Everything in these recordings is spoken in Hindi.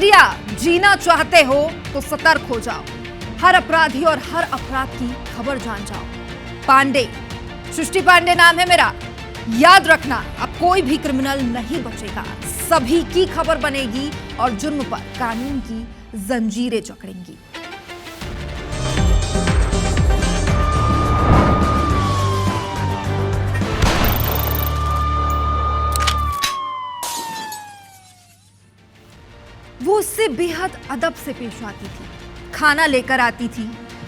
इंडिया जीना चाहते हो तो सतर्क हो जाओ। हर अपराधी और हर अपराध की खबर जान जाओ। पांडे, सृष्टि पांडे नाम है मेरा। याद रखना, अब कोई भी क्रिमिनल नहीं बचेगा। सभी की खबर बनेगी और जुर्म पर कानून की जंजीरें जकड़ेंगी। वो उससे बेहद अदब से पेश आती थी, खाना लेकर आती थी,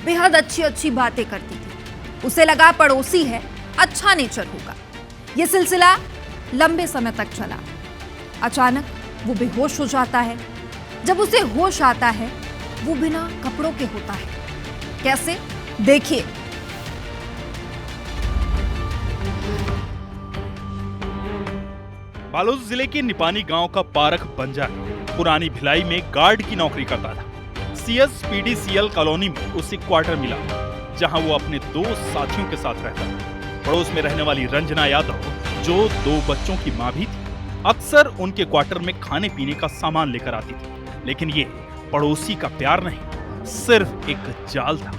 बेहद अच्छी अच्छी बातें करती थी। उसे लगा पड़ोसी है, अच्छा नेचर होगा। यह सिलसिला लंबे समय तक चला। अचानक वो बेहोश हो जाता है। जब उसे होश आता है, वो बिना कपड़ों के होता है। कैसे? देखिए। बालोद जिले के निपानी गांव का पारख बंजा पुरानी भिलाई में गार्ड की नौकरी करता था। सीएस पीडीसीएल कॉलोनी में उसे क्वार्टर मिला, जहां वो अपने दो साथियों के साथ रहता था। पड़ोस में रहने वाली रंजना यादव, जो 2 बच्चों की मां भी थी, अक्सर उनके क्वार्टर में खाने पीने का सामान लेकर आती थी। लेकिन ये पड़ोसी का प्यार नहीं, सिर्फ एक जाल था।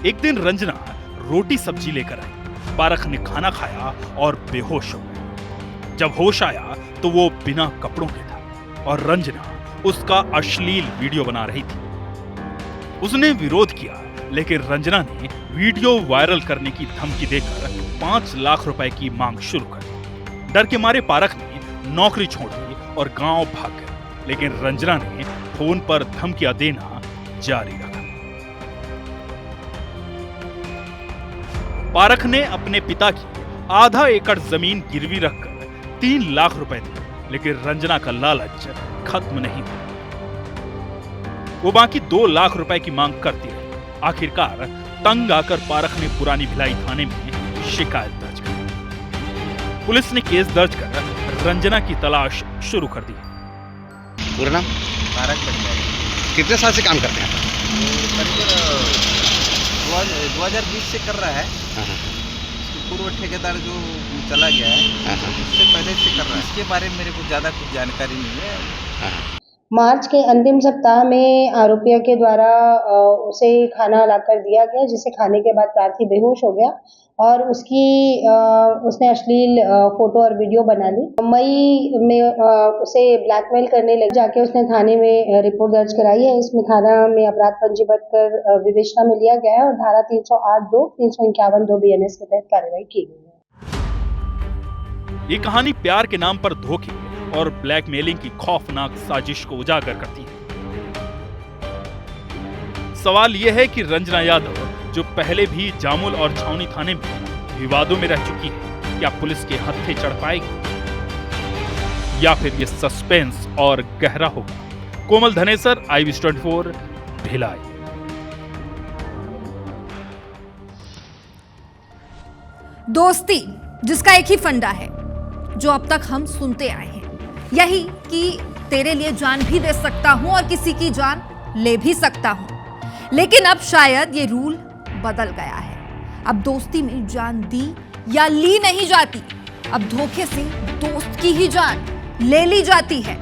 एक दिन रंजना रोटी सब्जी लेकर आई। पारख ने खाना खाया और बेहोश हो गया। जब होश आया तो वो बिना कपड़ों के था और रंजना उसका अश्लील वीडियो बना रही थी। उसने विरोध किया, लेकिन रंजना ने वीडियो वायरल करने की धमकी देकर 5 लाख रुपए की मांग शुरू कर दी। डर के मारे पारख ने नौकरी छोड़ दी और गांव भाग गए, लेकिन रंजना ने फोन पर धमकियां देना जारी रखा। पारख ने अपने पिता की आधा एकड़ जमीन गिरवी रखकर 3 लाख रुपए दिए, लेकिन रंजना का लालच खत्म नहीं हुआ। वो बाकी 2 लाख रुपए की मांग करती रही। आखिरकार तंग आकर पारख ने पुरानी भिलाई थाने में शिकायत दर्ज की। पुलिस ने केस दर्ज कर रंजना की तलाश शुरू कर दी। पूरा नाम? पारख बंजा। कितने साल से काम करते हैं? करीब 2020 से कर रहा है। पूर्व ठेकेदार जो चला गया है, उससे पहले से कर रहा है। इसके बारे में मेरे को ज़्यादा कुछ जानकारी नहीं है। मार्च के अंतिम सप्ताह में आरोपियों के द्वारा उसे खाना लाकर दिया गया, जिसे खाने के बाद प्रार्थी बेहोश हो गया और उसने अश्लील फोटो और वीडियो बना ली। मई में उसे ब्लैकमेल करने लगे। जाके उसने थाने में रिपोर्ट दर्ज कराई है। इसमें थाना में अपराध पंजीबद्ध कर विवेचना में लिया गया है और धारा 308(2), 351(2) BNS के तहत कार्रवाई की गई है। ये कहानी प्यार के नाम पर धोखे और ब्लैकमेलिंग की खौफनाक साजिश को उजागर करती है। सवाल यह है कि रंजना यादव, जो पहले भी जामुल और छावनी थाने में विवादों में रह चुकी है, क्या पुलिस के हत्थे चढ़ पाएगी या फिर यह सस्पेंस और गहरा होगा? कोमल धनेसर, IBS24, भिलाई। दोस्ती, जिसका एक ही फंडा है, जो अब तक हम सुनते आए हैं, यही कि तेरे लिए जान भी दे सकता हूं और किसी की जान ले भी सकता हूं। लेकिन अब शायद ये रूल बदल गया है। अब दोस्ती में जान दी या ली नहीं जाती, अब धोखे से दोस्त की ही जान ले ली जाती है।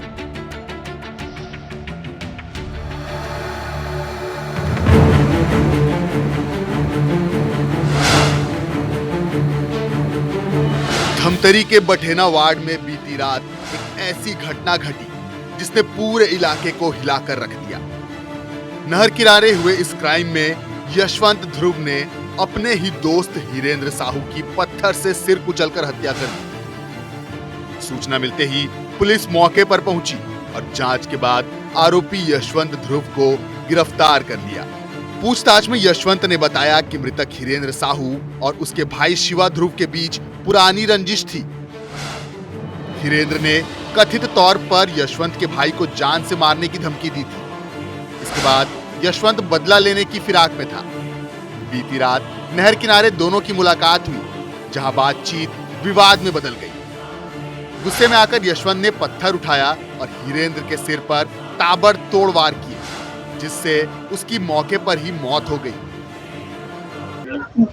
धमतरी के बठेना वार्ड में बीती रात एक ऐसी घटना घटी जिसने पूरे इलाके को हिलाकर रख दिया। नहर किनारे हुए इस क्राइम में यशवंत ध्रुव ने अपने ही दोस्त हीरेंद्र साहू की पत्थर से सिर कुचलकर हत्या कर दी। सूचना मिलते ही पुलिस मौके पर पहुंची और जांच के बाद आरोपी यशवंत ध्रुव को गिरफ्तार कर लिया। पूछताछ में यशवंत ने बताया कि मृतक हीरेंद्र साहू और उसके भाई शिवा ध्रुव के बीच पुरानी रंजिश थी। हीरेंद्र ने कथित तौर पर यशवंत के भाई को जान से मारने की धमकी दी थी। इसके बाद यशवंत बदला लेने की फिराक में था। बीती रात नहर किनारे दोनों की मुलाकात हुई, जहां बातचीत विवाद में बदल गई। गुस्से में आकर यशवंत ने पत्थर उठाया और हीरेंद्र के सिर पर ताबड़तोड़ वार किए, जिससे उसकी मौके पर ही मौत हो गई।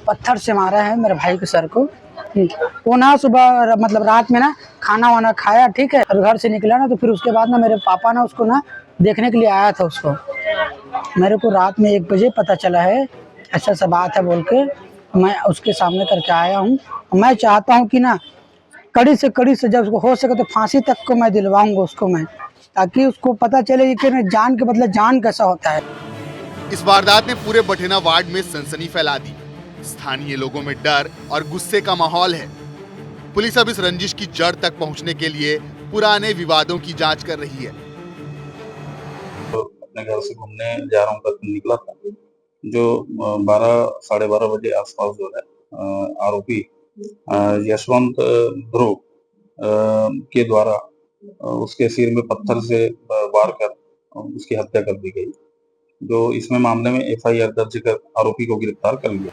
पत्थर से मारा है मेरे भाई के सर को। वो ना सुबह मतलब रात में ना खाना वाना खाया, ठीक है, और घर से निकला ना, तो फिर उसके बाद ना मेरे पापा ना उसको ना देखने के लिए आया था उसको। मेरे को रात में 1 बजे पता चला है ऐसा सब बात है बोल के, मैं उसके सामने करके आया हूँ। मैं चाहता हूँ कि ना कड़ी से कड़ी सजा उसको हो सके तो फांसी तक को मैं दिलवाऊंगा उसको मैं, ताकि उसको पता चले कि जान के बदले जान कैसा होता है। इस वारदात ने पूरे बठेना वार्ड में सनसनी फैला दी। स्थानीय लोगों में डर और गुस्से का माहौल है। पुलिस अब इस रंजिश की जड़ तक पहुंचने के लिए पुराने विवादों की जांच कर रही है। अपने घर से घूमने जा रहा हूँ, तक निकला था, जो 12 साढ़े 12 बजे आसपास जो है आरोपी यशवंत ध्रुव के द्वारा उसके सिर में पत्थर से वार कर उसकी हत्या कर दी गई। जो इसमें मामले में FIR दर्ज कर आरोपी को गिरफ्तार कर लिया।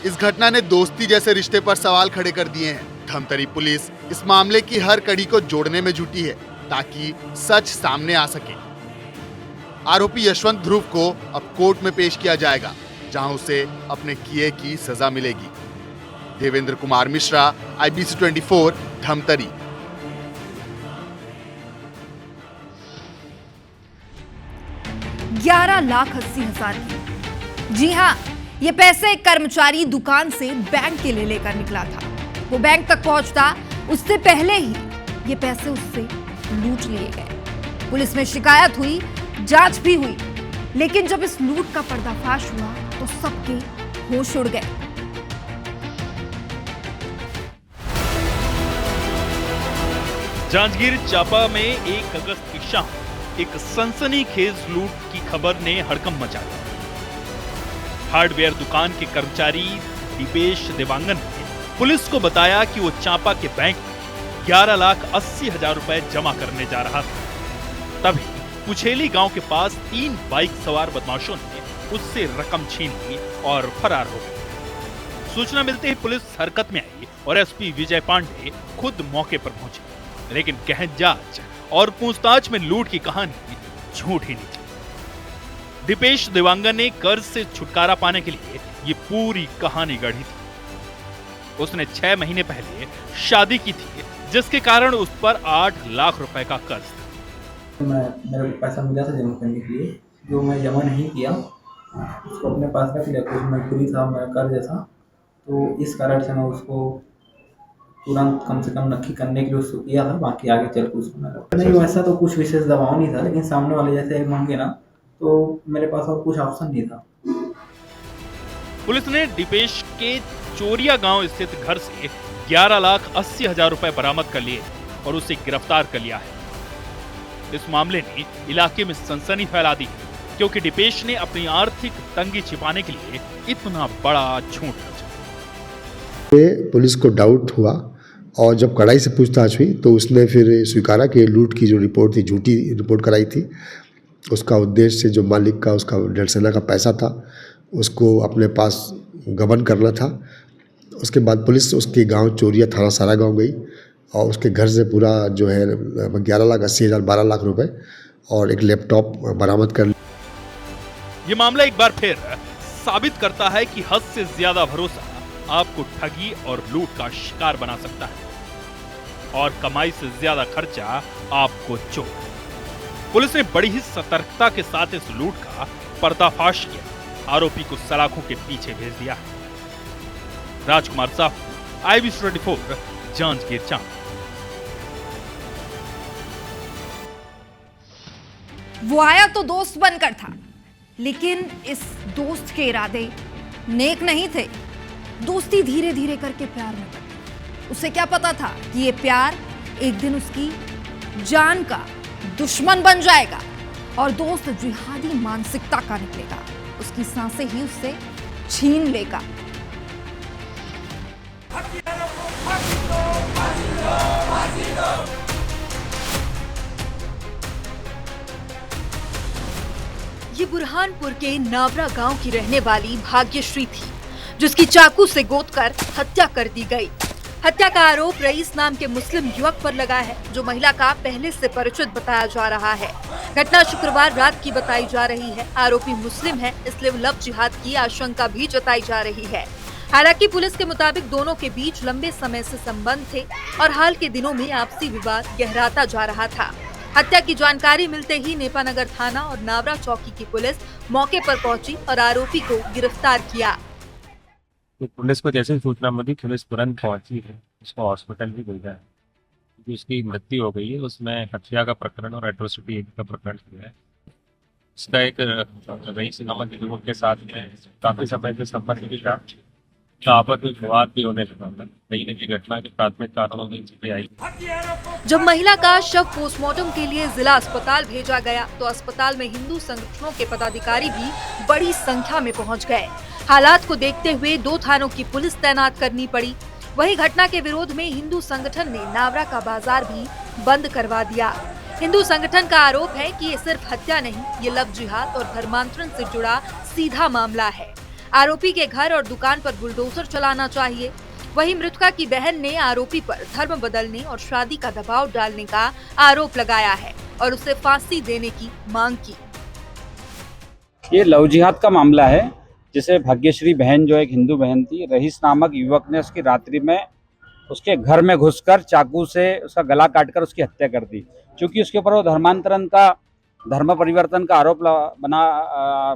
इस घटना ने दोस्ती जैसे रिश्ते पर सवाल खड़े कर दिए हैं। धमतरी पुलिस इस मामले की हर कड़ी को जोड़ने में जुटी है ताकि सच सामने आ सके। आरोपी यशवंत ध्रुव को अब कोर्ट में पेश किया जाएगा, जहां उसे अपने किए की सजा मिलेगी। देवेंद्र कुमार मिश्रा, IBC 24, धमतरी। 11,80,000 की। जी हाँ, ये पैसे एक कर्मचारी दुकान से बैंक के लिए लेकर निकला था। वो बैंक तक पहुंचता उससे पहले ही ये पैसे उससे लूट लिए गए। पुलिस में शिकायत हुई, जांच भी हुई, लेकिन जब इस लूट का पर्दाफाश हुआ तो सबके होश उड़ गए। जांजगीर चांपा में 1 अगस्त की शाम एक सनसनीखेज लूट की खबर ने हड़कंप मचा दिया। हार्डवेयर दुकान के कर्मचारी दीपेश देवांगन ने पुलिस को बताया कि वो चांपा के बैंक में 11,80,000 रुपए जमा करने जा रहा था। तभी पुछेली गांव के पास 3 बाइक सवार बदमाशों ने उससे रकम छीन ली और फरार हो गए। सूचना मिलते ही पुलिस हरकत में आई और SP विजय पांडे खुद मौके पर पहुंचे, लेकिन गहन जांच और पूछताछ में लूट की कहानी झूठ ही निकली। दीपेश देवांगन ने कर्ज से छुटकारा पाने के लिए ये पूरी कहानी गढ़ी थी। उसने 6 महीने पहले शादी की थी, जिसके कारण उस पर 8 लाख रुपए का कर्ज था। मेरे को पैसा मिला था जमा करने के लिए, जो मैं जमा नहीं किया, उसको अपने पास रख लिया। कुछ मजबूरी था, मेरा कर्ज था, तो इस कारण से मैं उसको तुरंत कम से कम नक्की करने के लिए उसको किया था। बाकी आगे चल के उसको नहीं, वैसा तो कुछ विशेष दबाव नहीं था, लेकिन सामने वाले जैसे मांगे ना, तो मेरे पास और कुछ ऑप्शन नहीं था। पुलिस ने दीपेश के चोरिया गांव स्थित घर से 11,80,000 रुपए बरामद कर लिए और उसे गिरफ्तार कर लिया है। इस मामले ने इलाके में सनसनी फैला दी, क्योंकि दीपेश ने अपनी आर्थिक तंगी छिपाने के लिए इतना बड़ा झूठ रचा। पुलिस को डाउट हुआ और जब कड़ाई से पूछताछ हुई तो उसने फिर स्वीकारा कि लूट की जो रिपोर्ट थी, झूठी रिपोर्ट कराई थी। उसका उद्देश्य जो मालिक का उसका 1.5 का पैसा था, उसको अपने पास गबन करना था। उसके बाद पुलिस उसके गांव चोरिया थाना सारा गांव गई और उसके घर से पूरा जो है 11,80,000 12 लाख रुपए और एक लैपटॉप बरामद कर लिया। ये मामला एक बार फिर साबित करता है कि हद से ज्यादा भरोसा आपको ठगी और लूट का शिकार बना सकता है और कमाई से ज्यादा खर्चा आपको चोर। पुलिस ने बड़ी ही सतर्कता के साथ इस लूट का पर्दाफाश किया, आरोपी को सलाखों के पीछे भेज दिया है। राजकुमार साहू, IBC 24, जांजगीर चांपा। वो आया तो दोस्त बनकर था, लेकिन इस दोस्त के इरादे नेक नहीं थे। दोस्ती धीरे धीरे करके प्यार में बदली। उसे क्या पता था कि ये प्यार एक दिन उसकी जान का दुश्मन बन जाएगा और दोस्त जिहादी मानसिकता का निकलेगा, उसकी सांसें ही उससे छीन लेगा। ये बुरहानपुर के नावरा गांव की रहने वाली भाग्यश्री थी, जिसकी चाकू से गोदकर हत्या कर दी गई। हत्या का आरोप रईस नाम के मुस्लिम युवक पर लगा है, जो महिला का पहले से परिचित बताया जा रहा है। घटना शुक्रवार रात की बताई जा रही है। आरोपी मुस्लिम है, इसलिए लव जिहाद की आशंका भी जताई जा रही है। हालांकि पुलिस के मुताबिक दोनों के बीच लंबे समय से संबंध थे और हाल के दिनों में आपसी विवाद गहराता जा रहा था। हत्या की जानकारी मिलते ही नेपानगर थाना और नावरा चौकी की पुलिस मौके पर पहुंची और आरोपी को गिरफ्तार किया। तो पुलिस को जैसे सूचना मिली, पुलिस तुरंत पहुंची है, उसको हॉस्पिटल भी भेजा है क्योंकि उसकी मृत्यु हो गई है। उसमें हत्या का प्रकरण और एट्रोसिटी एक्ट का प्रकरण किया है। इसका एक रईस नामक युवक के साथ में काफी समय से संपर्क भी था, आपस में विवाद भी होने लगा था। की घटना के प्राथमिक कारणों में चीजें आई। जब महिला का शव पोस्टमार्टम के लिए जिला अस्पताल भेजा गया तो अस्पताल में हिंदू संगठनों के पदाधिकारी भी बड़ी संख्या में पहुंच गए। हालात को देखते हुए 2 थानों की पुलिस तैनात करनी पड़ी। वही घटना के विरोध में हिंदू संगठन ने नावरा का बाजार भी बंद करवा दिया। हिंदू संगठन का आरोप है कि ये सिर्फ हत्या नहीं, ये लव जिहाद और धर्मांतरण से जुड़ा सीधा मामला है। आरोपी के घर और दुकान पर बुलडोजर चलाना चाहिए। वहीं मृतका की बहन ने आरोपी पर धर्म बदलने और शादी का दबाव डालने का आरोप लगाया है और उसे फांसी देने की मांग की। ये लव जिहाद का मामला है, जिसे भाग्यश्री बहन जो एक हिंदू बहन थी, रईस नामक युवक ने उसकी रात्रि में उसके घर में घुसकर चाकू से उसका गला काटकर उसकी हत्या कर दी। क्योंकि उसके ऊपर वो धर्मांतरण का, धर्म परिवर्तन का आरोप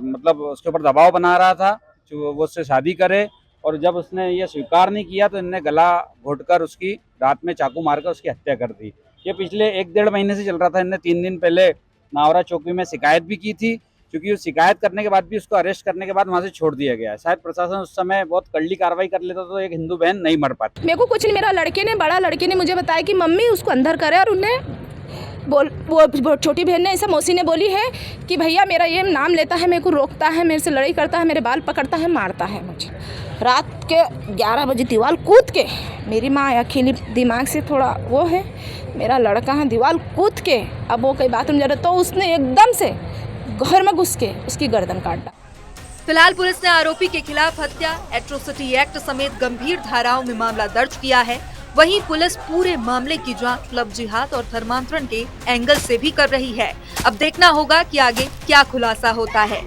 मतलब उसके ऊपर दबाव बना रहा था जो वो उससे शादी करे, और जब उसने ये स्वीकार नहीं किया तो इन्होंने गला घोटकर उसकी रात में चाकू मारकर उसकी हत्या कर दी। ये पिछले 1-1.5 महीने से चल रहा था। इन्होंने 3 दिन पहले नावरा चौकी में शिकायत भी की थी, क्योंकि उस शिकायत करने के बाद भी उसको अरेस्ट करने के बाद वहाँ से छोड़ दिया गया। शायद प्रशासन उस समय बहुत कड़ी कार्रवाई कर लेता तो एक हिंदू बहन नहीं मर पाती। मेरे को कुछ नहीं, मेरा बड़ा लड़के ने मुझे बताया कि मम्मी उसको अंदर करे, और उन्हें वो छोटी बहन ने, ऐसा मौसी ने बोली है कि भैया मेरा ये नाम लेता है, मेरे को रोकता है, मेरे से लड़ाई करता है, मेरे बाल पकड़ता है, मारता है मुझे। रात के 11 बजे दीवार कूद के, मेरी माँ अकेली दिमाग से थोड़ा वो है, मेरा लड़का है, दीवार कूद के, अब वो कई बाथरूम जा रहा तो उसने एकदम से घर में घुस के उसकी गर्दन काट डाला। फिलहाल पुलिस ने आरोपी के खिलाफ हत्या, एट्रोसिटी एक्ट समेत गंभीर धाराओं में मामला दर्ज किया है। वहीं पुलिस पूरे मामले की जांच लव जिहाद और धर्मांतरण के एंगल से भी कर रही है। अब देखना होगा कि आगे क्या खुलासा होता है।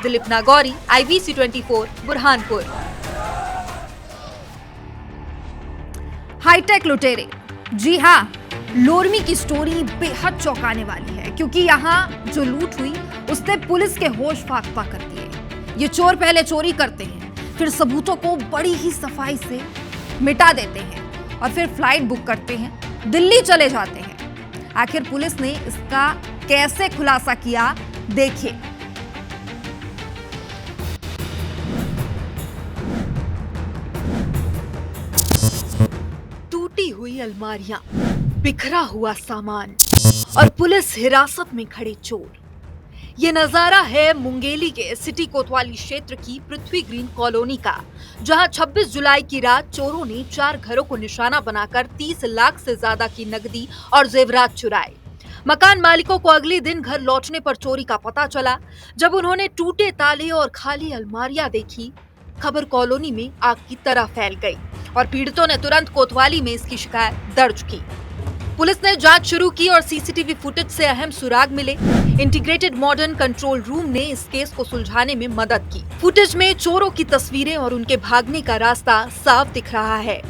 दिलीप नागौरी, IBC 24, बुरहानपुर। हाईटेक लुटेरे, जी हाँ, लोरमी की स्टोरी बेहद चौंकाने वाली है, क्योंकि यहाँ जो लूट हुई उसने पुलिस के होश फाख्ता कर दिए। ये चोर पहले चोरी करते हैं, फिर सबूतों को बड़ी ही सफाई से मिटा देते हैं और फिर फ्लाइट बुक करते हैं, दिल्ली चले जाते हैं। आखिर पुलिस ने इसका कैसे खुलासा किया, देखिए। टूटी हुई अलमारियां, बिखरा हुआ सामान और पुलिस हिरासत में खड़े चोर। ये नजारा है मुंगेली के सिटी कोतवाली क्षेत्र की पृथ्वी ग्रीन कॉलोनी का, जहां 26 जुलाई की रात चोरों ने 4 घरों को निशाना बनाकर 30 लाख से ज्यादा की नकदी और जेवरात चुराए। मकान मालिकों को अगले दिन घर लौटने पर चोरी का पता चला। जब उन्होंने टूटे ताले और खाली अलमारियां देखी, खबर कॉलोनी में आग की तरह फैल गई और पीड़ितों ने तुरंत कोतवाली में इसकी शिकायत दर्ज की। पुलिस ने जांच शुरू की और सीसीटीवी फुटेज से अहम सुराग मिले। इंटीग्रेटेड मॉडर्न कंट्रोल रूम ने इस केस को सुलझाने में मदद की। फुटेज में चोरों की तस्वीरें और उनके भागने का रास्ता साफ दिख रहा है।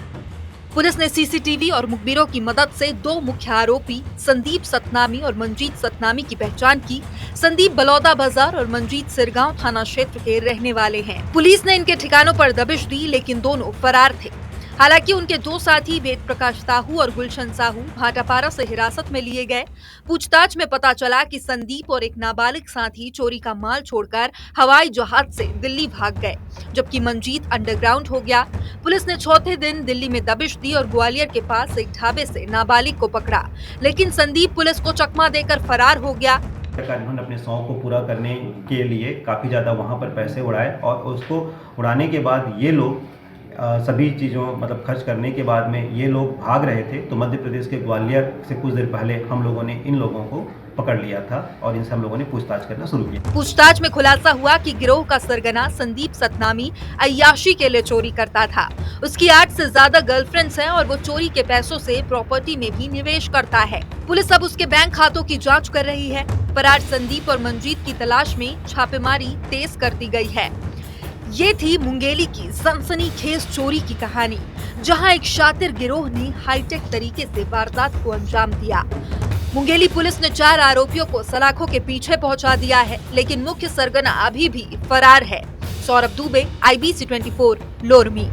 पुलिस ने सीसीटीवी और मुखबिरों की मदद से 2 मुख्य आरोपी संदीप सतनामी और मंजीत सतनामी की पहचान की। संदीप बलौदा बाजार और मंजीत सिरगांव थाना क्षेत्र के रहने वाले हैं। पुलिस ने इनके ठिकानों पर दबिश दी, लेकिन दोनों फरार थे। हालांकि उनके 2 साथी वेद प्रकाश साहू और गुलशन साहू भाटापारा से हिरासत में लिए गए। पूछताछ में पता चला कि संदीप और एक नाबालिग साथी चोरी का माल छोड़कर हवाई जहाज से दिल्ली भाग गए, जबकि मंजीत अंडरग्राउंड हो गया। पुलिस ने चौथे दिन दिल्ली में दबिश दी और ग्वालियर के पास एक ढाबे से नाबालिग को पकड़ा, लेकिन संदीप पुलिस को चकमा देकर फरार हो गया। उन्होंने अपने शौक को पूरा करने के लिए काफ़ी ज़्यादा वहाँ पर पैसे उड़ाए और उसको उड़ाने के बाद ये लोग सभी चीज़ों मतलब खर्च करने के बाद में ये लोग भाग रहे थे। तो मध्य प्रदेश के ग्वालियर से कुछ देर पहले हम लोगों ने इन लोगों को पकड़ लिया था और इनसे हम लोगों ने पूछताछ करना शुरू किया। पूछताछ में खुलासा हुआ कि गिरोह का सरगना संदीप सतनामी अय्याशी के लिए चोरी करता था। उसकी 8 से ज्यादा गर्लफ्रेंड्स हैं और वो चोरी के पैसों से प्रॉपर्टी में भी निवेश करता है। पुलिस अब उसके बैंक खातों की जांच कर रही है। फरार संदीप और मंजीत की तलाश में छापेमारी तेज कर दी गई है। ये थी मुंगेली की सनसनीखेज चोरी की कहानी, जहां एक शातिर गिरोह ने हाईटेक तरीके से वारदात को अंजाम दिया। मुंगेली पुलिस ने 4 आरोपियों को सलाखों के पीछे पहुंचा दिया है, लेकिन मुख्य सरगना अभी भी फरार है। सौरभ दुबे, IBC 24, लोरमी।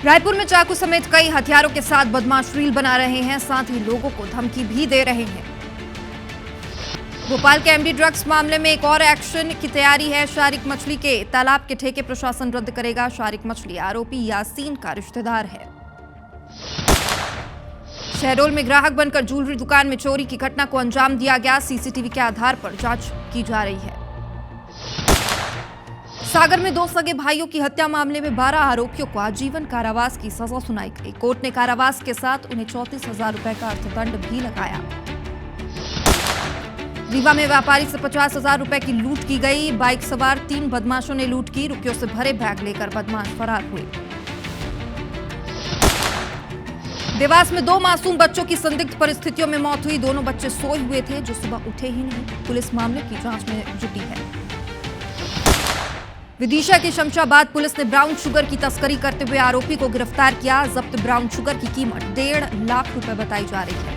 रायपुर में चाकू समेत कई हथियारों के साथ बदमाश रील बना रहे हैं, साथ ही लोगों को धमकी भी दे रहे हैं। भोपाल के MD ड्रग्स मामले में एक और एक्शन की तैयारी है। शारिक मछली के तालाब के ठेके प्रशासन रद्द करेगा। शारिक मछली आरोपी यासीन का रिश्तेदार है। शहडोल में ग्राहक बनकर ज्वेलरी दुकान में चोरी की घटना को अंजाम दिया गया। CCTV के आधार पर जांच की जा रही है। सागर में 2 सगे भाइयों की हत्या मामले में 12 आरोपियों को आजीवन कारावास की सजा सुनाई गई। कोर्ट ने कारावास के साथ उन्हें 34,000 रुपए का अर्थदंड भी लगाया। रीवा में व्यापारी से 50,000 रुपए की लूट की गई। बाइक सवार 3 बदमाशों ने लूट की। रुपयों से भरे बैग लेकर बदमाश फरार हुए। देवास में 2 मासूम बच्चों की संदिग्ध परिस्थितियों में मौत हुई। दोनों बच्चे सोए हुए थे जो सुबह उठे ही नहीं। पुलिस मामले की जांच में जुटी है। विदिशा के शमशाबाद पुलिस ने ब्राउन शुगर की तस्करी करते हुए आरोपी को गिरफ्तार किया। जब्त ब्राउन शुगर की कीमत 1.5 लाख रुपए बताई जा रही है।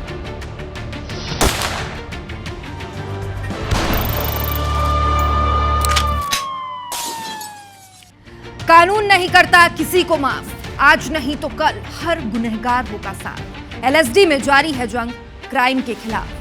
कानून नहीं करता किसी को माफ, आज नहीं तो कल हर गुनहगार होगा साथ। LSD में जारी है जंग क्राइम के खिलाफ।